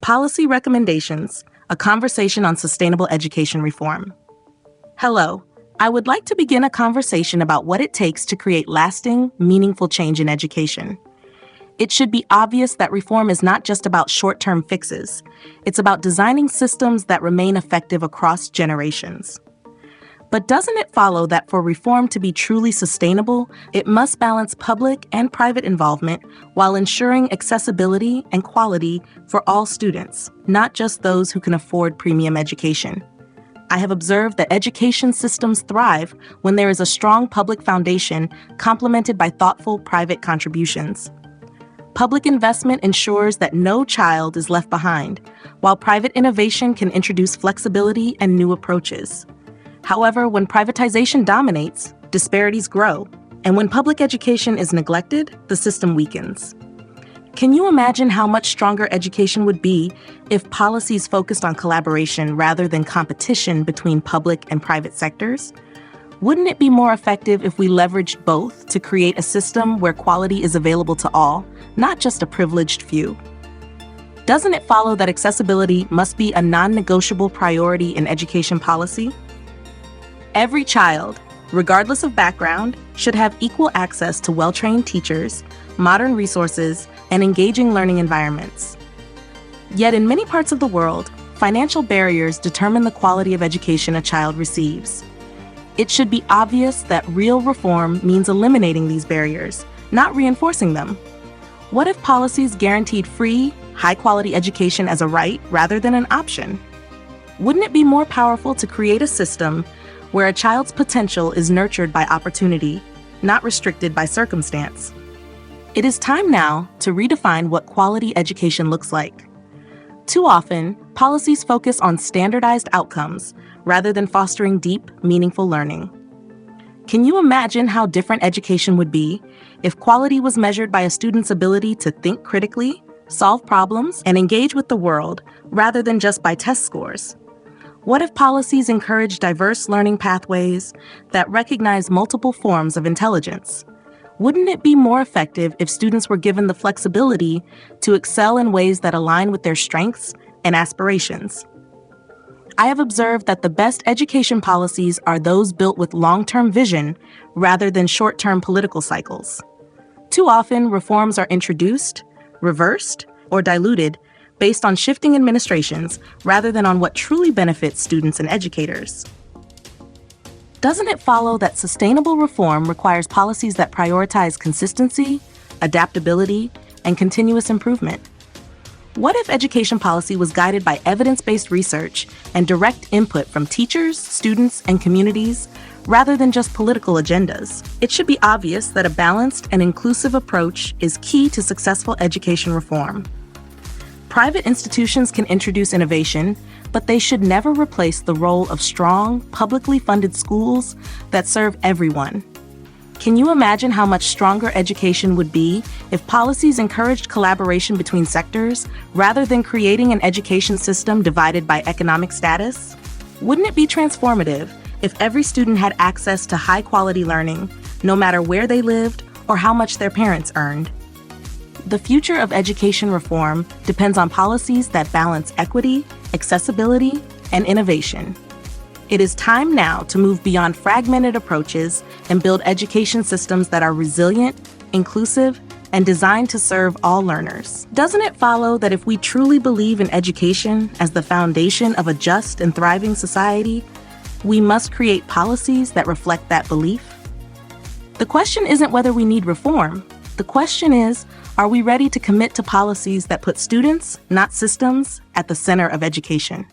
Policy Recommendations, a conversation on sustainable education reform. Hello, I would like to begin a conversation about what it takes to create lasting, meaningful change in education. It should be obvious that reform is not just about short-term fixes. It's about designing systems that remain effective across generations. But doesn't it follow that for reform to be truly sustainable, it must balance public and private involvement while ensuring accessibility and quality for all students, not just those who can afford premium education? I have observed that education systems thrive when there is a strong public foundation complemented by thoughtful private contributions. Public investment ensures that no child is left behind, while private innovation can introduce flexibility and new approaches. However, when privatization dominates, disparities grow, and when public education is neglected, the system weakens. Can you imagine how much stronger education would be if policies focused on collaboration rather than competition between public and private sectors? Wouldn't it be more effective if we leveraged both to create a system where quality is available to all, not just a privileged few? Doesn't it follow that accessibility must be a non-negotiable priority in education policy? Every child, regardless of background, should have equal access to well-trained teachers, modern resources, and engaging learning environments. Yet in many parts of the world, financial barriers determine the quality of education a child receives. It should be obvious that real reform means eliminating these barriers, not reinforcing them. What if policies guaranteed free, high-quality education as a right rather than an option? Wouldn't it be more powerful to create a system where a child's potential is nurtured by opportunity, not restricted by circumstance? It is time now to redefine what quality education looks like. Too often, policies focus on standardized outcomes rather than fostering deep, meaningful learning. Can you imagine how different education would be if quality was measured by a student's ability to think critically, solve problems, and engage with the world rather than just by test scores? What if policies encourage diverse learning pathways that recognize multiple forms of intelligence? Wouldn't it be more effective if students were given the flexibility to excel in ways that align with their strengths and aspirations? I have observed that the best education policies are those built with long-term vision rather than short-term political cycles. Too often, reforms are introduced, reversed, or diluted based on shifting administrations rather than on what truly benefits students and educators. Doesn't it follow that sustainable reform requires policies that prioritize consistency, adaptability, and continuous improvement? What if education policy was guided by evidence-based research and direct input from teachers, students, and communities rather than just political agendas? It should be obvious that a balanced and inclusive approach is key to successful education reform. Private institutions can introduce innovation, but they should never replace the role of strong, publicly funded schools that serve everyone. Can you imagine how much stronger education would be if policies encouraged collaboration between sectors rather than creating an education system divided by economic status? Wouldn't it be transformative if every student had access to high-quality learning, no matter where they lived or how much their parents earned? The future of education reform depends on policies that balance equity, accessibility, and innovation. It is time now to move beyond fragmented approaches and build education systems that are resilient, inclusive, and designed to serve all learners. Doesn't it follow that if we truly believe in education as the foundation of a just and thriving society, we must create policies that reflect that belief? The question isn't whether we need reform. The question is, are we ready to commit to policies that put students, not systems, at the center of education?